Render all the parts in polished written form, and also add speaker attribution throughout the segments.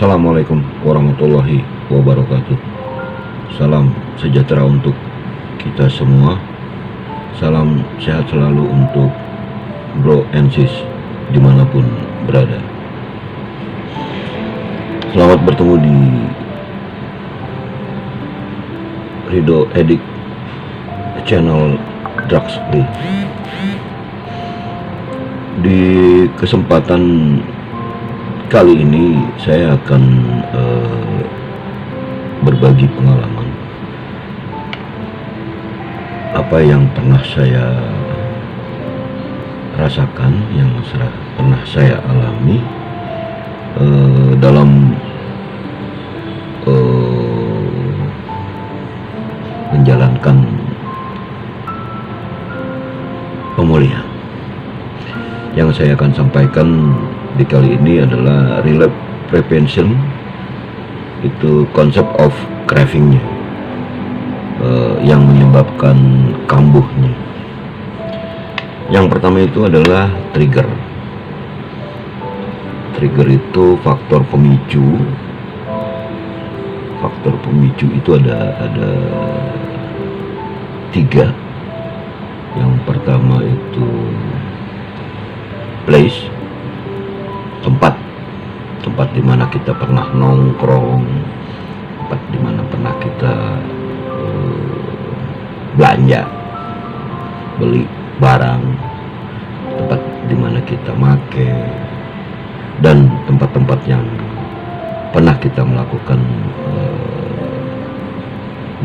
Speaker 1: Assalamualaikum warahmatullahi wabarakatuh. Salam sejahtera untuk kita semua. Salam sehat selalu untuk bro and sis dimanapun berada. Selamat bertemu di Ridho Edik channel Drugs Free. Di kesempatan kali ini saya akan berbagi pengalaman apa yang pernah saya rasakan, yang pernah saya alami dalam menjalankan pemulihan. Yang saya akan sampaikan di kali ini adalah relapse prevention, itu konsep of cravingnya, yang menyebabkan kambuhnya. Yang pertama itu adalah trigger. Trigger itu faktor pemicu. Faktor pemicu itu ada 3. Yang pertama itu place, tempat di mana kita pernah nongkrong, tempat di mana pernah kita belanja, beli barang, tempat di mana kita make, dan tempat-tempat yang pernah kita melakukan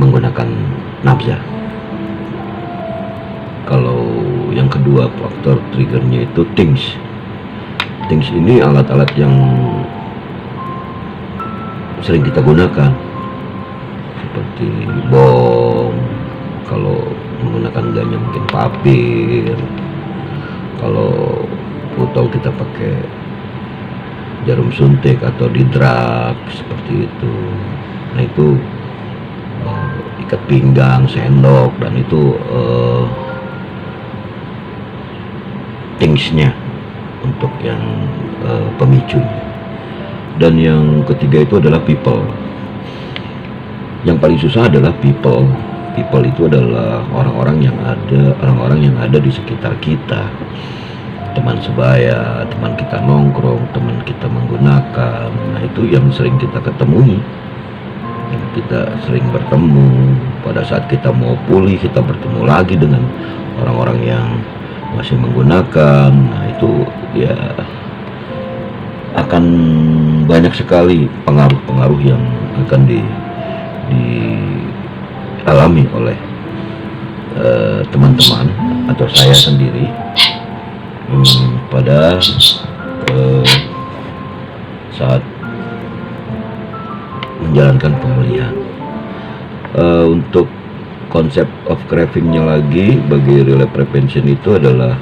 Speaker 1: menggunakan nafsa. Kalau yang kedua faktor triggernya itu things. Things ini alat-alat yang sering kita gunakan, seperti bom, kalau menggunakan ganja mungkin papir, kalau tahu kita pakai jarum suntik atau di drug seperti itu. Nah itu ikat pinggang, sendok, dan itu thingsnya untuk yang pemicunya. Dan yang ketiga itu adalah people. Yang paling susah adalah people. People itu adalah orang-orang yang ada di sekitar kita, teman sebaya, teman kita nongkrong, teman kita menggunakan. Nah itu yang sering kita ketemui, yang kita sering bertemu. Pada saat kita mau pulih, kita bertemu lagi dengan orang-orang yang masih menggunakan. Nah itu ya akan banyak sekali pengaruh-pengaruh yang akan dialami oleh teman-teman atau saya sendiri pada saat menjalankan pemulihan. Untuk konsep of cravingnya lagi bagi relapse prevention itu adalah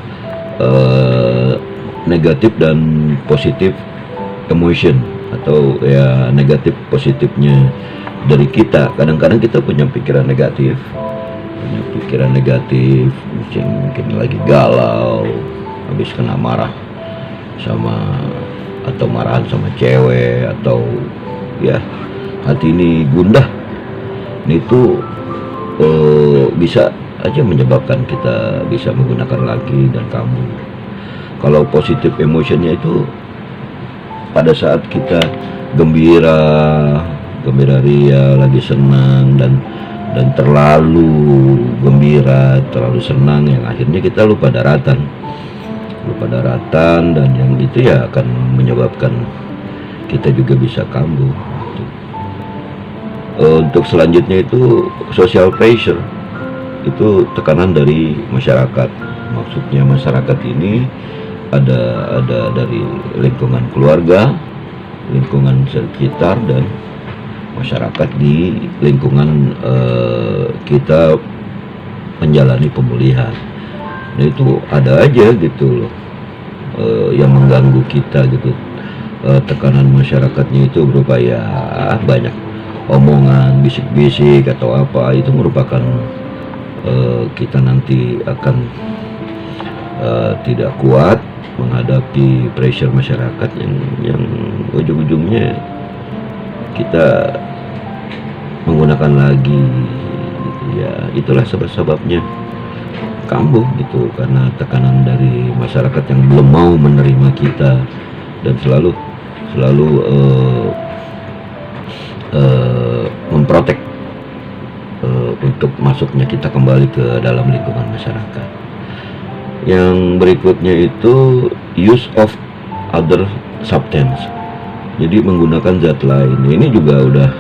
Speaker 1: negatif dan positif emotion, atau ya negatif positifnya dari kita. Kadang-kadang kita punya pikiran negatif, mungkin lagi galau, habis kena marah atau marahan sama cewek, atau ya hati ini gundah. Ini tuh bisa aja menyebabkan kita bisa menggunakan lagi dan kambuh. Kalau positif emotionnya itu pada saat kita gembira ria, lagi senang dan terlalu gembira, terlalu senang, yang akhirnya kita lupa daratan, dan yang itu ya akan menyebabkan kita juga bisa kambuh. Untuk selanjutnya itu social pressure, itu tekanan dari masyarakat. Maksudnya masyarakat ini ada dari lingkungan keluarga, lingkungan sekitar, dan masyarakat di lingkungan kita menjalani pemulihan. Nah itu ada aja gitu loh yang mengganggu kita gitu. Tekanan masyarakatnya itu berupa ya banyak omongan, bisik-bisik atau apa. Itu merupakan kita nanti akan tidak kuat menghadapi pressure masyarakat yang ujung-ujungnya kita menggunakan lagi gitu ya. Itulah sebab-sebabnya kambuh gitu, karena tekanan dari masyarakat yang belum mau menerima kita dan selalu memprotek untuk masuknya kita kembali ke dalam lingkungan masyarakat. Yang berikutnya itu use of other substance, jadi menggunakan zat lain. Ini juga udah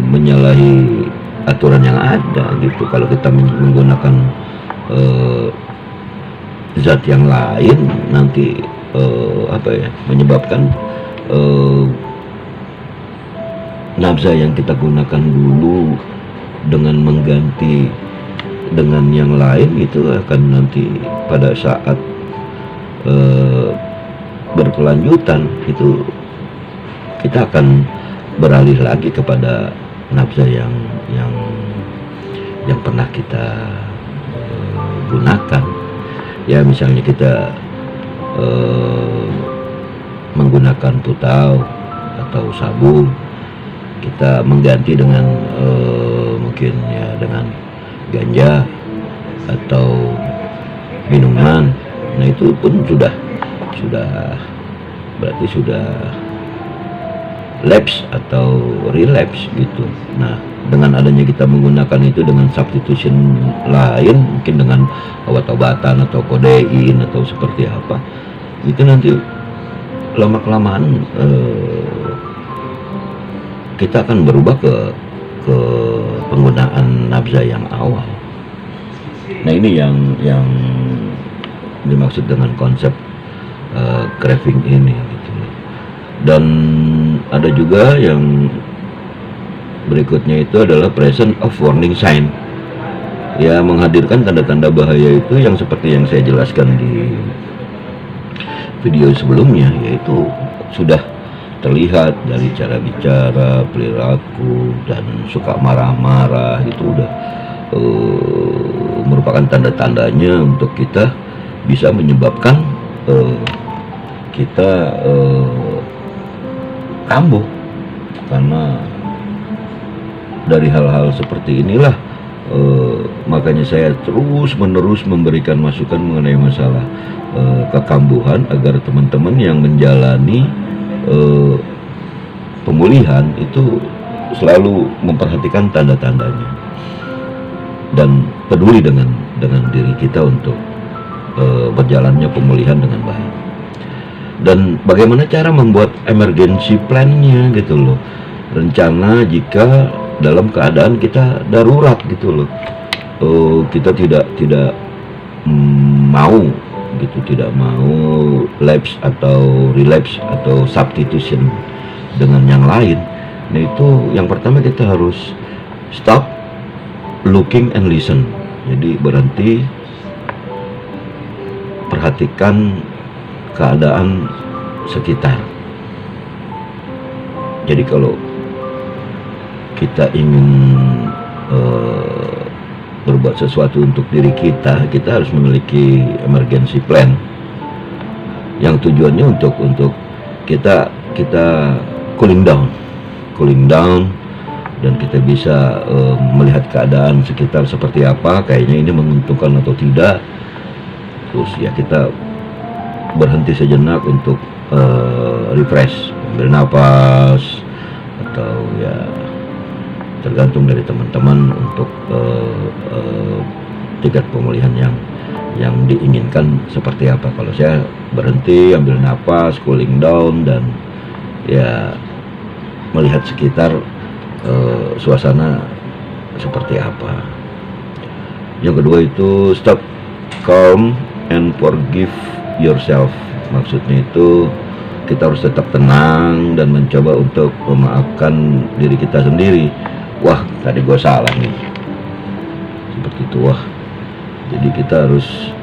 Speaker 1: menyalahi aturan yang ada gitu. Kalau kita menggunakan zat yang lain, nanti menyebabkan nafza yang kita gunakan dulu dengan mengganti dengan yang lain, itu akan nanti pada saat berkelanjutan itu kita akan beralih lagi kepada nafza yang pernah kita gunakan. Ya misalnya kita menggunakan putau atau sabu, kita mengganti dengan mungkin ya dengan ganja atau minuman. Nah itu pun sudah berarti sudah lapse atau relapse gitu. Nah dengan adanya kita menggunakan itu dengan substitution lain, mungkin dengan obat-obatan atau kodein atau seperti apa, itu nanti lama-kelamaan kita akan berubah ke penggunaan nafza yang awal. Nah ini yang dimaksud dengan konsep craving ini gitu. Dan ada juga yang berikutnya itu adalah presence of warning sign, ya menghadirkan tanda-tanda bahaya itu yang seperti yang saya jelaskan di video sebelumnya, yaitu sudah terlihat dari cara bicara, perilaku, dan suka marah-marah. Itu udah merupakan tanda-tandanya untuk kita bisa menyebabkan kita kambuh. Karena dari hal-hal seperti inilah makanya saya terus-menerus memberikan masukan mengenai masalah kekambuhan, agar teman-teman yang menjalani pemulihan itu selalu memperhatikan tanda-tandanya dan peduli dengan diri kita untuk berjalannya pemulihan dengan baik. Dan bagaimana cara membuat emergency plan-nya gitu loh, rencana jika dalam keadaan kita darurat gitu loh. Kita tidak mau gitu, tidak mau lapse atau relapse atau substitution dengan yang lain. Nah itu yang pertama, kita harus stop, looking and listen. Jadi berhenti, perhatikan keadaan sekitar. Jadi kalau kita ingin berbuat sesuatu untuk diri kita, kita harus memiliki emergency plan yang tujuannya untuk kita cooling down, dan kita bisa melihat keadaan sekitar seperti apa, kayaknya ini menguntungkan atau tidak. Terus ya kita berhenti sejenak untuk refresh, ambil nafas, atau ya tergantung dari teman-teman untuk tingkat pemulihan yang diinginkan seperti apa. Kalau saya berhenti, ambil nafas, cooling down, dan ya melihat sekitar suasana seperti apa. Yang kedua itu stop, calm and forgive yourself. Maksudnya itu kita harus tetap tenang dan mencoba untuk memaafkan diri kita sendiri. Wah, tadi gue salah nih, seperti itu. Wah, jadi kita harus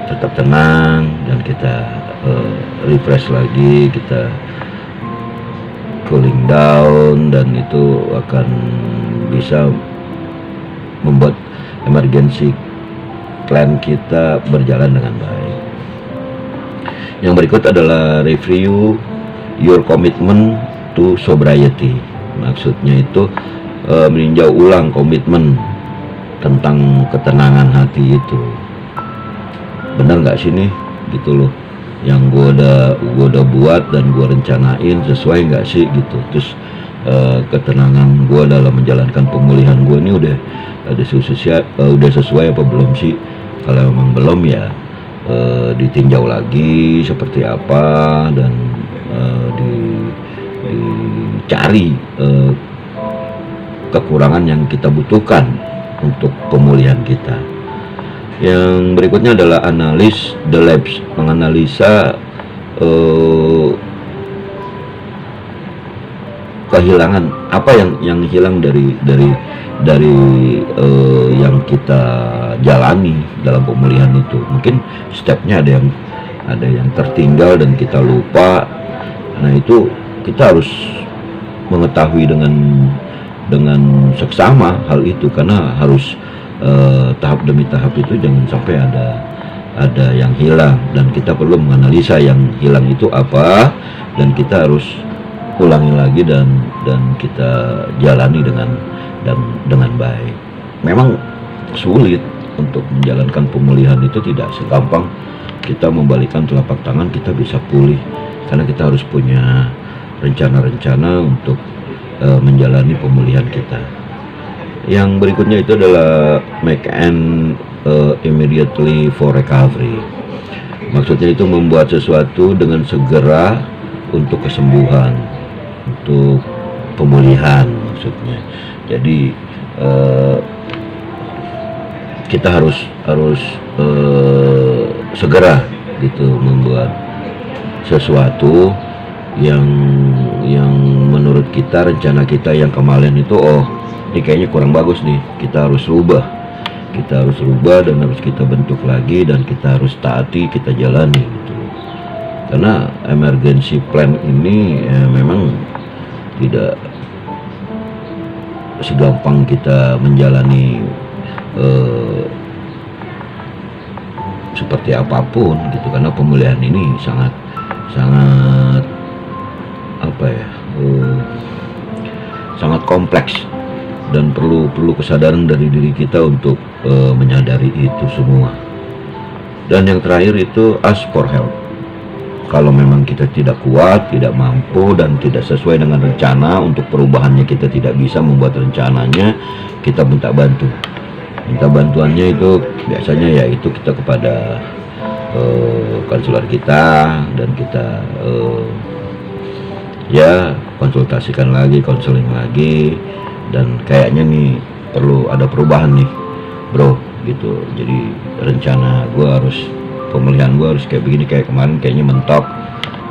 Speaker 1: tetap tenang dan kita refresh lagi, kita cooling down, dan itu akan bisa membuat emergency plan kita berjalan dengan baik. Yang berikut adalah review your commitment to sobriety. Maksudnya itu meninjau ulang komitmen tentang ketenangan hati itu. Benar nggak sih nih gitu loh, yang gue udah buat dan gue rencanain sesuai nggak sih gitu. Terus ketenangan gue dalam menjalankan pemulihan gue ini udah sesuai apa belum sih? Kalau memang belum ya ditinjau lagi seperti apa, dan dicari kekurangan yang kita butuhkan untuk pemulihan kita. Yang berikutnya adalah analis the labs, menganalisa kehilangan apa yang hilang dari yang kita jalani dalam pemulihan itu. Mungkin stepnya ada yang tertinggal dan kita lupa. Nah, itu kita harus mengetahui dengan seksama hal itu, karena harus tahap demi tahap itu jangan sampai ada yang hilang, dan kita perlu menganalisa yang hilang itu apa, dan kita harus ulangi lagi dan kita jalani dengan baik. Memang sulit untuk menjalankan pemulihan itu, tidak segampang kita membalikkan telapak tangan kita bisa pulih, karena kita harus punya rencana-rencana untuk menjalani pemulihan kita. Yang berikutnya itu adalah make an immediately for recovery. Maksudnya itu membuat sesuatu dengan segera untuk kesembuhan, untuk pemulihan maksudnya. Jadi kita harus segera gitu membuat sesuatu yang menurut kita, rencana kita yang kemarin itu, ini kayaknya kurang bagus nih, kita harus rubah dan harus kita bentuk lagi, dan kita harus taati, kita jalani gitu. Karena emergency plan ini memang tidak segampang kita menjalani seperti apapun gitu, karena pemulihan ini sangat sangat kompleks, dan perlu kesadaran dari diri kita untuk menyadari itu semua. Dan yang terakhir itu ask for help. Kalau memang kita tidak kuat, tidak mampu, dan tidak sesuai dengan rencana, untuk perubahannya kita tidak bisa membuat rencananya, kita minta bantuannya itu biasanya yaitu kita kepada konselor kita, dan kita konsultasikan lagi, konseling lagi, dan kayaknya nih perlu ada perubahan nih bro gitu. Jadi rencana pemulihan gue harus kayak begini, kayak kemarin kayaknya mentok,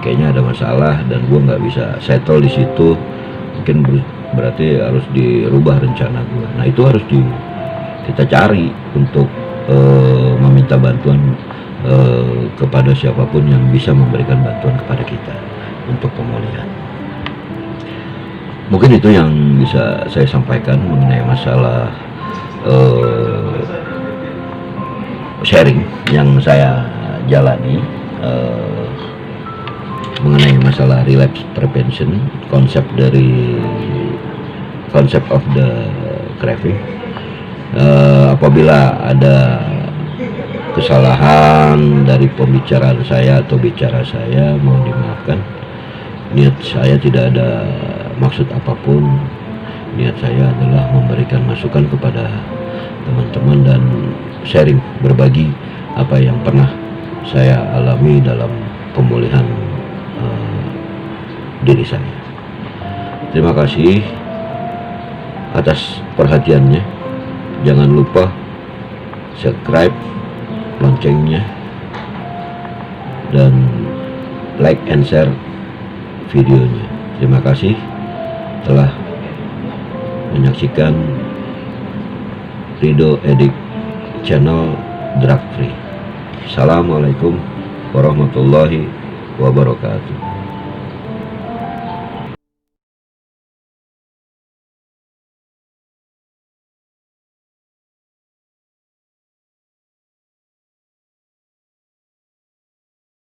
Speaker 1: kayaknya ada masalah, dan gue nggak bisa settle di situ, mungkin berarti harus dirubah rencana gue. Nah, itu harus kita cari untuk meminta bantuan kepada siapapun yang bisa memberikan bantuan kepada kita untuk pemulihan. Mungkin itu yang bisa saya sampaikan mengenai masalah sharing yang saya jalani mengenai masalah relapse prevention, konsep of the craving. Apabila ada kesalahan dari pembicaraan saya atau bicara saya, mohon dimaafkan. Niat saya tidak ada maksud apapun. Niat saya adalah memberikan masukan kepada teman-teman dan sharing, berbagi apa yang pernah saya alami dalam pemulihan diri saya. Terima kasih atas perhatiannya. Jangan lupa subscribe, loncengnya, dan like and share videonya. Terima kasih telah menyaksikan Rido Edik channel Drug Free. Assalamualaikum warahmatullahi wabarakatuh.